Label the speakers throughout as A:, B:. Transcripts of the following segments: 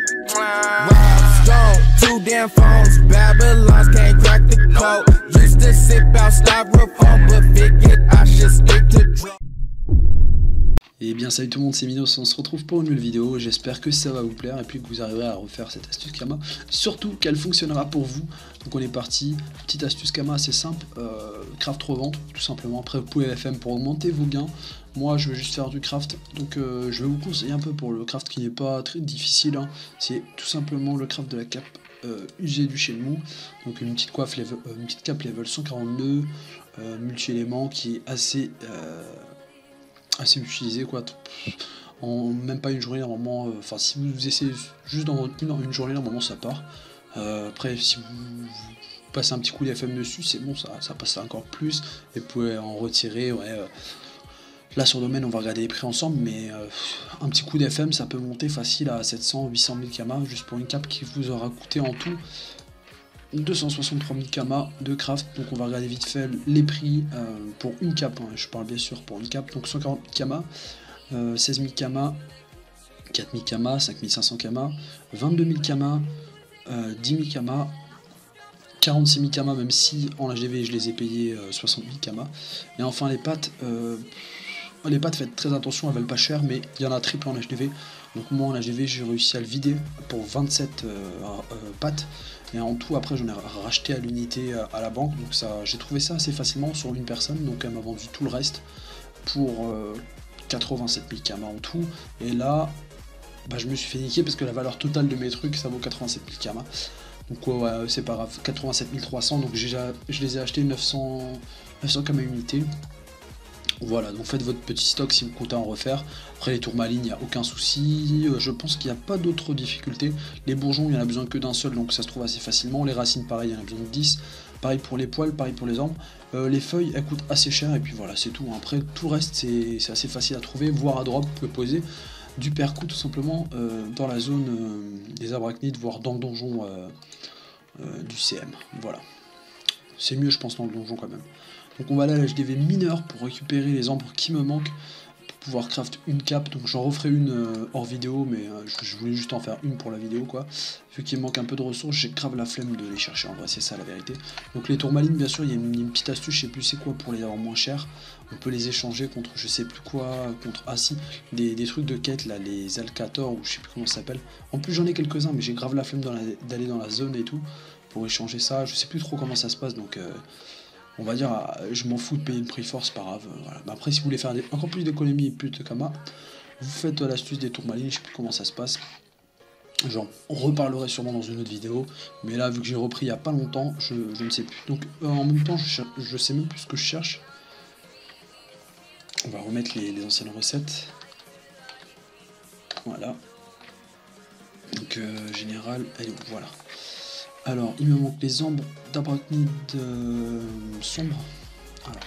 A: Rob's gone, 2 damn phones, Babylons can't crack the code. Used to sip out styrofoam, but figured I should stick to drugs.
B: Et bien salut tout le monde, c'est Minos, on se retrouve pour une nouvelle vidéo, j'espère que ça va vous plaire et puis que vous arriverez à refaire cette astuce Kama, surtout qu'elle fonctionnera pour vous. Donc on est parti, petite astuce Kama assez simple, craft revente tout simplement, après vous pouvez FM pour augmenter vos gains. Moi je vais juste faire du craft, donc je vais vous conseiller un peu pour le craft qui n'est pas très difficile, hein. C'est tout simplement le craft de la cape UG du Shenmue, donc une petite cape level 142, multi-éléments qui est assez utilisé quoi, en même pas une journée normalement, enfin si vous essayez juste dans une journée normalement ça part, après si vous passez un petit coup d'FM dessus c'est bon, ça passe encore plus et vous pouvez en retirer, ouais, là sur domaine on va regarder les prix ensemble, mais un petit coup d'FM ça peut monter facile à 700-800 000 Kama juste pour une cape qui vous aura coûté en tout 263 000 Kama de craft. Donc on va regarder vite fait les prix pour une cape, hein. Je parle bien sûr pour une cape, donc 140 000 Kama, 16 000 Kama, 4 000 Kama, 5 500 Kama, 22 000 Kama, 10 000 Kama, 46 000 Kama, même si en HDV je les ai payés 60 000 Kama. Et enfin les pattes, faites très attention, elles valent pas cher, mais il y en a triple en HDV. Donc moi en HDV j'ai réussi à le vider pour 27 pattes. Et en tout après j'en ai racheté à l'unité à la banque. Donc ça, j'ai trouvé ça assez facilement sur une personne. Donc elle m'a vendu tout le reste pour 87 000 Kama en tout. Et là bah, je me suis fait niquer parce que la valeur totale de mes trucs ça vaut 87 000 Kama. Donc ouais, c'est pas grave, 87 300. Donc je les ai achetés 900 Kama unité. Voilà, donc faites votre petit stock si vous comptez en refaire. Après les tourmalines, il n'y a aucun souci. Je pense qu'il n'y a pas d'autres difficultés. Les bourgeons, il n'y en a besoin que d'un seul, donc ça se trouve assez facilement. Les racines, pareil, il y en a besoin de 10. Pareil pour les poils, pareil pour les arbres. Les feuilles, elles coûtent assez cher, et puis voilà, c'est tout. Après, tout le reste, c'est assez facile à trouver. Voire à drop, vous pouvez poser du percoup tout simplement dans la zone des arachnides, voire dans le donjon du CM. Voilà. C'est mieux, je pense, dans le donjon quand même. Donc on va aller à l'HDV mineur pour récupérer les ambres qui me manquent pour pouvoir craft une cape. Donc j'en referai une hors vidéo, mais je voulais juste en faire une pour la vidéo quoi. Vu qu'il me manque un peu de ressources, j'ai grave la flemme de les chercher, en vrai c'est ça la vérité. Donc les tourmalines, bien sûr, il y a une petite astuce, je sais plus c'est quoi pour les avoir moins cher. On peut les échanger contre je sais plus quoi, contre des trucs de quête là, les Alcator ou je sais plus comment ça s'appelle. En plus j'en ai quelques-uns, mais j'ai grave la flemme d'aller dans la zone et tout pour échanger ça. Je sais plus trop comment ça se passe, donc on va dire, je m'en fous de payer le prix force, pas grave. Voilà. Mais après, si vous voulez faire encore plus d'économies et plus de Kama, vous faites l'astuce des tourmalines, je sais plus comment ça se passe. J'en reparlerai sûrement dans une autre vidéo. Mais là, vu que j'ai repris il n'y a pas longtemps, je ne sais plus. Donc en même temps, je sais même plus ce que je cherche. On va remettre les anciennes recettes. Voilà. Donc général, allez, voilà. Alors, il me manque les ambres d'arachnides sombres. Alors,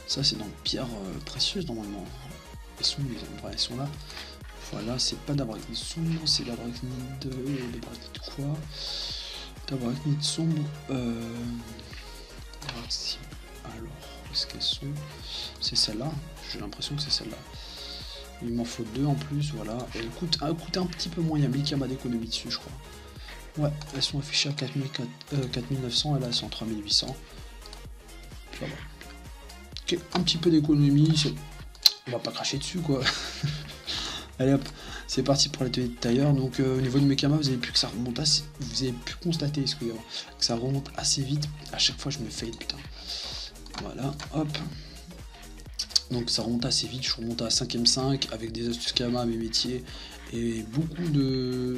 B: ça c'est dans pierre précieuse normalement. Elles sont où les ombres? Elles sont là. Voilà, c'est pas d'arachnides sombres, c'est d'arachnides quoi? D'arachnides sombres. Alors, où est-ce qu'elles sont? C'est celle-là. J'ai l'impression que c'est celle-là. Il m'en faut deux en plus, voilà. Elles coûtent un petit peu moins. Il y a 1000 Kama d'économie dessus, je crois. Ouais, elles sont affichées à 4900 et là elles sont à 3800. Voilà. Ok, un petit peu d'économie, on va pas cracher dessus quoi. Allez hop, c'est parti pour l'atelier de tailleur. Donc au niveau de mes Kama, vous avez pu que ça remonte assez, vous avez pu constater, excusez-moi, que ça remonte assez vite. À chaque fois je me fade, putain. Voilà, hop. Donc ça remonte assez vite, je suis remonté à 5ème 5 avec des astuces Kama à mes métiers et beaucoup de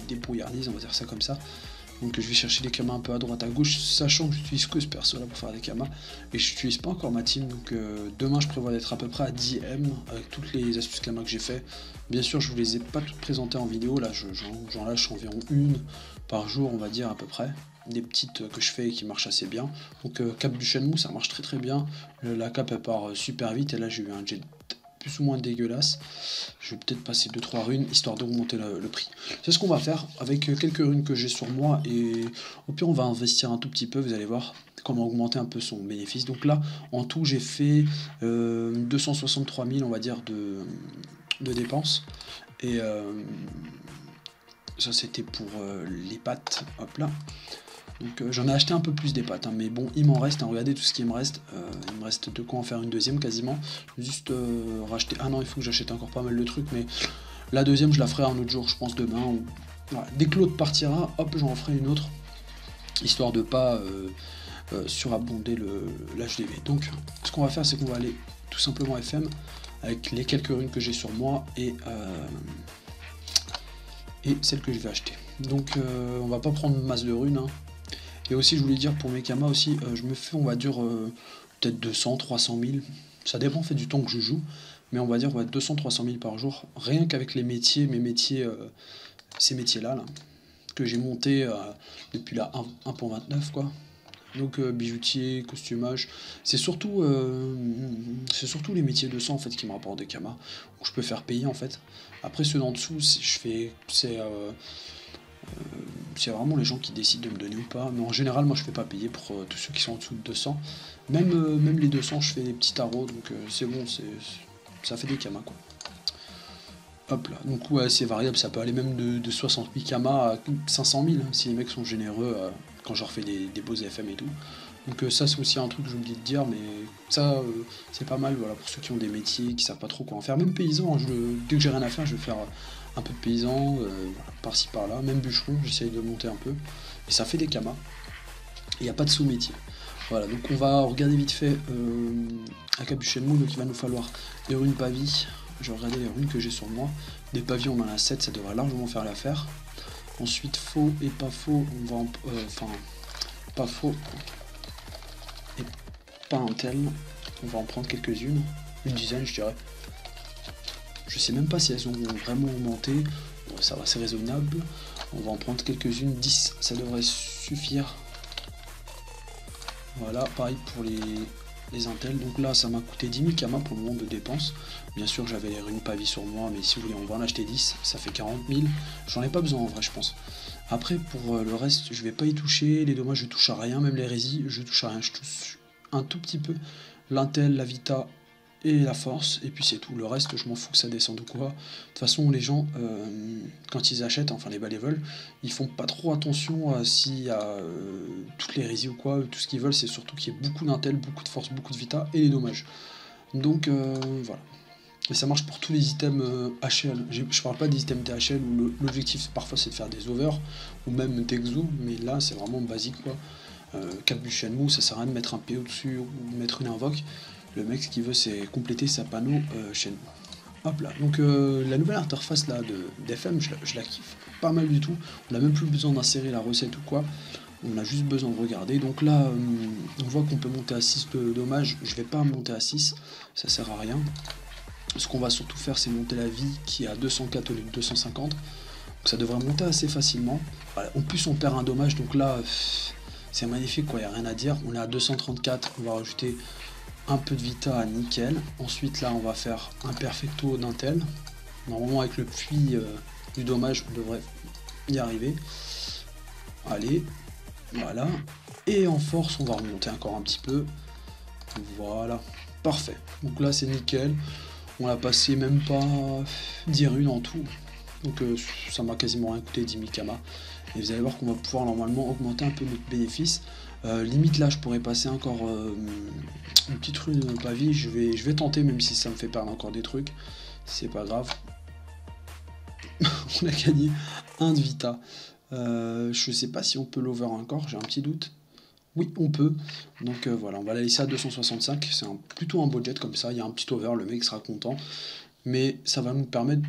B: débrouillardise, on va dire ça comme ça. Donc je vais chercher des Kama un peu à droite à gauche, sachant que j'utilise que ce perso là pour faire des Kama et je n'utilise pas encore ma team. Donc demain je prévois d'être à peu près à 10M avec toutes les astuces Kama que j'ai fait. Bien sûr je vous les ai pas toutes présentées en vidéo, là j'en lâche environ une par jour on va dire à peu près. Des petites que je fais et qui marchent assez bien. Donc cap du Shenmue ça marche très bien. La cape elle part super vite et là j'ai eu un jet plus ou moins dégueulasse. Je vais peut-être passer 2-3 runes histoire d'augmenter le prix. C'est ce qu'on va faire avec quelques runes que j'ai sur moi et au pire on va investir un tout petit peu, vous allez voir comment augmenter un peu son bénéfice. Donc là en tout j'ai fait 263 000 on va dire de dépenses. Et ça c'était pour les pâtes, hop là. Donc j'en ai acheté un peu plus des pâtes, hein, mais bon, il m'en reste, hein, regardez tout ce qui me reste. Il me reste de quoi en faire une deuxième quasiment. Juste racheter, ah non, il faut que j'achète encore pas mal de trucs, mais la deuxième je la ferai un autre jour, je pense demain. Ou... Voilà. Dès que l'autre partira, hop, j'en ferai une autre, histoire de pas surabonder l'HDV. Donc ce qu'on va faire, c'est qu'on va aller tout simplement FM, avec les quelques runes que j'ai sur moi, et celles que je vais acheter. Donc on va pas prendre masse de runes, hein. Et aussi je voulais dire pour mes kamas aussi, je me fais on va dire peut-être 200, 300 000, ça dépend en fait du temps que je joue, mais on va dire 200, 300 000 par jour, rien qu'avec les métiers, mes métiers, ces métiers là, que j'ai monté depuis la 1.29 quoi. Donc bijoutier, costumage, c'est surtout les métiers de sang en fait qui me rapportent des kamas, où je peux faire payer en fait. Après ceux d'en dessous, c'est vraiment les gens qui décident de me donner ou pas, mais en général moi je fais pas payer pour tous ceux qui sont en dessous de 200. Même les 200 je fais des petits tarots, donc c'est bon, ça fait des kamas quoi. Hop là, donc ouais c'est variable, ça peut aller même de 68 kamas à 500 000 hein, si les mecs sont généreux quand je refais des beaux FM et tout. Donc ça c'est aussi un truc que j'ai oublié de dire, mais ça c'est pas mal voilà, pour ceux qui ont des métiers, qui savent pas trop quoi en faire. Même paysan, hein, dès que j'ai rien à faire je vais faire un peu de paysan, voilà, par-ci par-là, même bûcheron, j'essaye de monter un peu, et ça fait des kamas, il n'y a pas de sous-métier. Voilà, donc on va regarder vite fait un capuchin mou, donc il va nous falloir des runes pavis. Je vais regarder les runes que j'ai sur moi, des pavis on en a 7, ça devrait largement faire l'affaire. Ensuite faux et pas faux, on va pas faux et pas un tel, on va en prendre quelques-unes, une dizaine je dirais. Je sais même pas si elles ont vraiment augmenté, bon, ça va, c'est raisonnable. On va en prendre quelques-unes, 10, ça devrait suffire. Voilà, pareil pour les intels. Donc là, ça m'a coûté 10 000 kamas pour le moment de dépenses. Bien sûr, j'avais les runes pavis sur moi, mais si vous voulez, on va en acheter 10, ça fait 40 000. J'en ai pas besoin en vrai, je pense. Après, pour le reste, je vais pas y toucher. Les dommages, je touche à rien, même l'hérésie, je touche à rien. Je touche un tout petit peu l'intel, la vita et la force, et puis c'est tout. Le reste, je m'en fous que ça descende ou quoi. De toute façon, les gens, quand ils achètent, enfin les balévoles, ils font pas trop attention s'il y a toutes les hérésies ou quoi. Tout ce qu'ils veulent, c'est surtout qu'il y ait beaucoup d'intel, beaucoup de force, beaucoup de vita et les dommages. Donc voilà. Et ça marche pour tous les items HL. Je parle pas des items THL où l'objectif parfois c'est de faire des overs ou même d'exo, mais là c'est vraiment basique quoi. Capuchin mou, ça sert à rien de mettre un PO dessus ou mettre une invoque. Le mec ce qu'il veut c'est compléter sa panneau chaîne. Hop là, donc la nouvelle interface là d'FM, je la kiffe pas mal du tout. On n'a même plus besoin d'insérer la recette ou quoi. On a juste besoin de regarder. Donc là, on voit qu'on peut monter à 6 de dommages. Je vais pas monter à 6, ça sert à rien. Ce qu'on va surtout faire, c'est monter la vie qui est à 204 au lieu de 250. Donc ça devrait monter assez facilement. Voilà. En plus, on perd un dommage, donc là, c'est magnifique, quoi. Il n'y a rien à dire. On est à 234, on va rajouter un peu de vita à nickel. Ensuite, là, on va faire un perfecto d'intel. Normalement, avec le puits du dommage, on devrait y arriver. Allez, voilà. Et en force, on va remonter encore un petit peu. Voilà, parfait. Donc là, c'est nickel. On a passé même pas 10 runes en tout. Donc ça m'a quasiment rien coûté, 10 000 kamas. Et vous allez voir qu'on va pouvoir normalement augmenter un peu notre bénéfice. Limite là, je pourrais passer encore une petite rune pavis. Je vais tenter, même si ça me fait perdre encore des trucs. C'est pas grave. On a gagné 1 de vita. Je sais pas si on peut l'over encore, j'ai un petit doute. Oui, on peut. Donc voilà, on va la laisser à 265. C'est plutôt un budget comme ça. Il y a un petit over, le mec sera content. Mais ça va nous permettre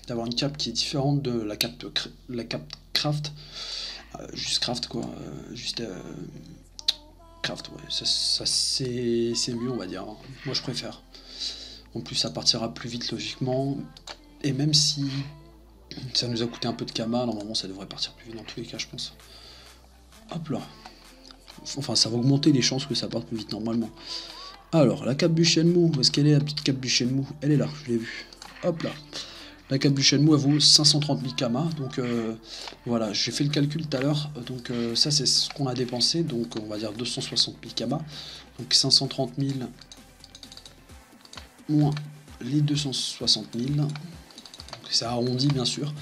B: d'avoir une cape qui est différente de la cape craft. Juste craft quoi. Craft, ouais. Ça c'est mieux, on va dire. Moi je préfère. En plus, ça partira plus vite logiquement. Et même si ça nous a coûté un peu de kama, normalement ça devrait partir plus vite dans tous les cas, je pense. Hop là. Enfin, ça va augmenter les chances que ça parte plus vite normalement. Alors, la cape du Shenmue, où est-ce qu'elle est la petite cape du Shenmue? Elle est là, je l'ai vue. Hop là. La cape du Shenmue, elle vaut 530 000 kamas. Donc voilà, j'ai fait le calcul tout à l'heure. Donc ça, c'est ce qu'on a dépensé. Donc on va dire 260 000 kamas. Donc 530 000 moins les 260 000. C'est arrondi bien sûr.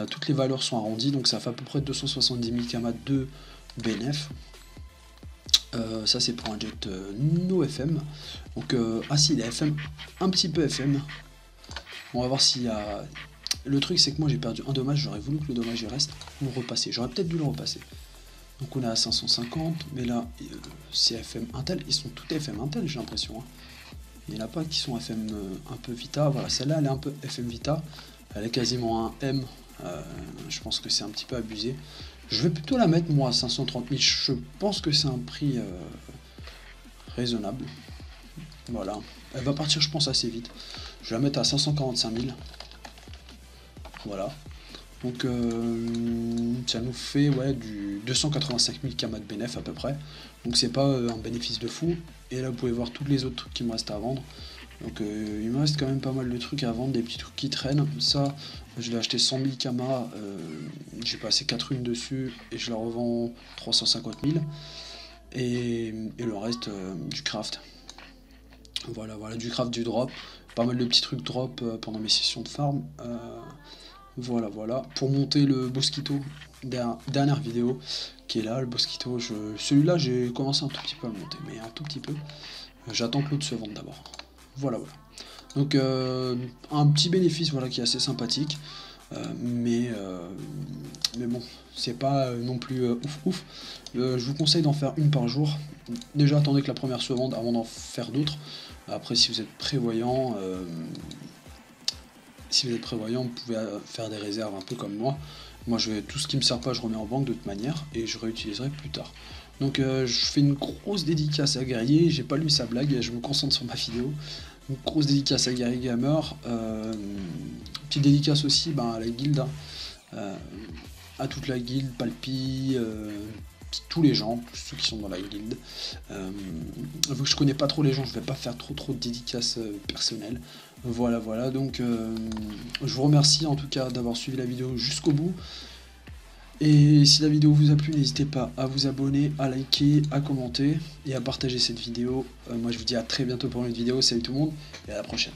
B: Toutes les valeurs sont arrondies, donc ça fait à peu près 270 000 kamas de bénéf. Ça c'est pour un jet no FM. Donc ah si, il est FM, un petit peu FM. On va voir s'il y a... Le truc c'est que moi j'ai perdu un dommage, j'aurais voulu que le dommage y reste ou repasser. J'aurais peut-être dû le repasser. Donc on est à 550, mais là c'est FM Intel, ils sont tous FM Intel j'ai l'impression. Hein. Il n'y en a pas qui sont FM un peu Vita, voilà, celle-là elle est un peu FM Vita, elle est quasiment un M, je pense que c'est un petit peu abusé. Je vais plutôt la mettre moi à 530 000, je pense que c'est un prix raisonnable. Voilà, elle va partir je pense assez vite. Je vais la mettre à 545 000. Voilà. Donc ça nous fait ouais, du 285 000 kamas de bénéf à peu près. Donc c'est pas un bénéfice de fou. Et là vous pouvez voir tous les autres trucs qui me restent à vendre. Donc il me reste quand même pas mal de trucs à vendre, des petits trucs qui traînent. Ça, je l'ai acheté 100 000 kamas, j'ai passé 4 runes dessus et je la revends 350 000. Et le reste du craft. Voilà, du craft, du drop. Pas mal de petits trucs drop pendant mes sessions de farm. Voilà. Pour monter le Bosquito, dernière vidéo qui est là, le Bosquito, celui-là j'ai commencé un tout petit peu à le monter, mais un tout petit peu. J'attends que l'autre se vende d'abord. Voilà. Donc un petit bénéfice voilà, qui est assez sympathique. Mais bon, c'est pas non plus ouf. Je vous conseille d'en faire une par jour. Déjà attendez que la première se vende avant d'en faire d'autres. Après si vous êtes prévoyant, vous pouvez faire des réserves un peu comme moi. Moi tout ce qui me sert pas je remets en banque de toute manière et je réutiliserai plus tard. Donc je fais une grosse dédicace à Guerrier, j'ai pas lu sa blague, je me concentre sur ma vidéo. Une grosse dédicace à Gary Gamer, petite dédicace aussi à la guilde, à toute la guilde, Palpi, tous les gens, ceux qui sont dans la guilde. Vu que je connais pas trop les gens, je vais pas faire trop de dédicaces personnelles. Voilà, donc je vous remercie en tout cas d'avoir suivi la vidéo jusqu'au bout. Et si la vidéo vous a plu, n'hésitez pas à vous abonner, à liker, à commenter et à partager cette vidéo. Moi je vous dis à très bientôt pour une autre vidéo, salut tout le monde et à la prochaine.